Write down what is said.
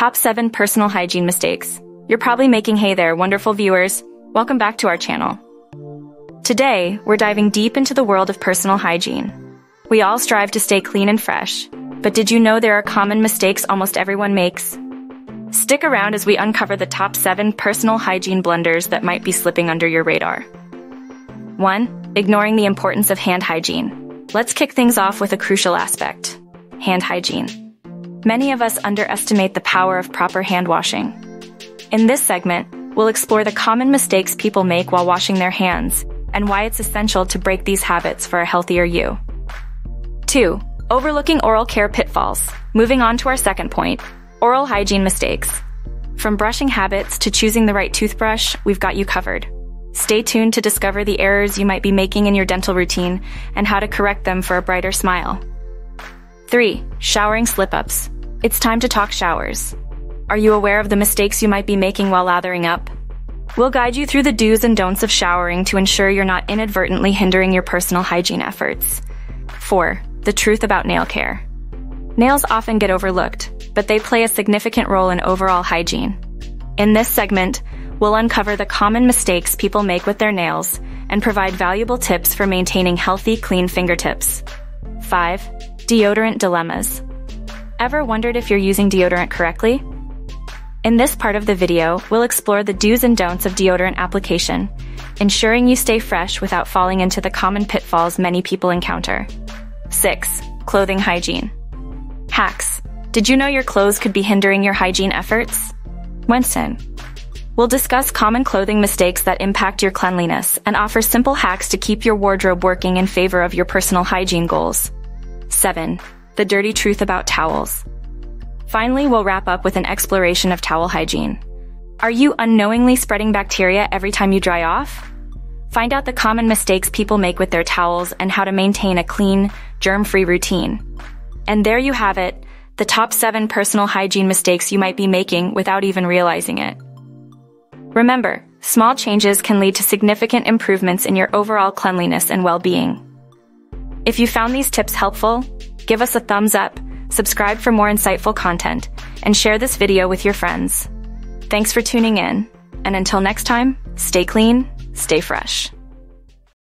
top 7 personal hygiene mistakes. You're probably making hey there, wonderful viewers. Welcome back to our channel. Today, we're diving deep into the world of personal hygiene. We all strive to stay clean and fresh, but did you know there are common mistakes almost everyone makes? Stick around as we uncover the top 7 personal hygiene blunders that might be slipping under your radar. 1. Ignoring the importance of hand hygiene. Let's kick things off with a crucial aspect: hand hygiene. Many of us underestimate the power of proper hand washing. In this segment, we'll explore the common mistakes people make while washing their hands and why it's essential to break these habits for a healthier you. 2. Overlooking oral care pitfalls. Moving on to our second point, oral hygiene mistakes. From brushing habits to choosing the right toothbrush, we've got you covered. Stay tuned to discover the errors you might be making in your dental routine and how to correct them for a brighter smile. 3. Showering slip-ups. It's time to talk showers. Are you aware of the mistakes you might be making while lathering up? We'll guide you through the do's and don'ts of showering to ensure you're not inadvertently hindering your personal hygiene efforts. 4. The truth about nail care. Nails often get overlooked, but they play a significant role in overall hygiene. In this segment, we'll uncover the common mistakes people make with their nails and provide valuable tips for maintaining healthy, clean fingertips. 5. Deodorant dilemmas. Ever wondered if you're using deodorant correctly? In this part of the video, we'll explore the do's and don'ts of deodorant application, ensuring you stay fresh without falling into the common pitfalls many people encounter. 6. Clothing hygiene. Hacks. Did you know your clothes could be hindering your hygiene efforts? Winston. We'll discuss common clothing mistakes that impact your cleanliness and offer simple hacks to keep your wardrobe working in favor of your personal hygiene goals. 7. The dirty truth about towels. Finally, we'll wrap up with an exploration of towel hygiene. Are you unknowingly spreading bacteria every time you dry off? Find out the common mistakes people make with their towels and how to maintain a clean, germ-free routine. And there you have it, the top 7 personal hygiene mistakes you might be making without even realizing it. Remember, small changes can lead to significant improvements in your overall cleanliness and well-being. If you found these tips helpful, give us a thumbs up, subscribe for more insightful content, and share this video with your friends. Thanks for tuning in, and until next time, stay clean, stay fresh.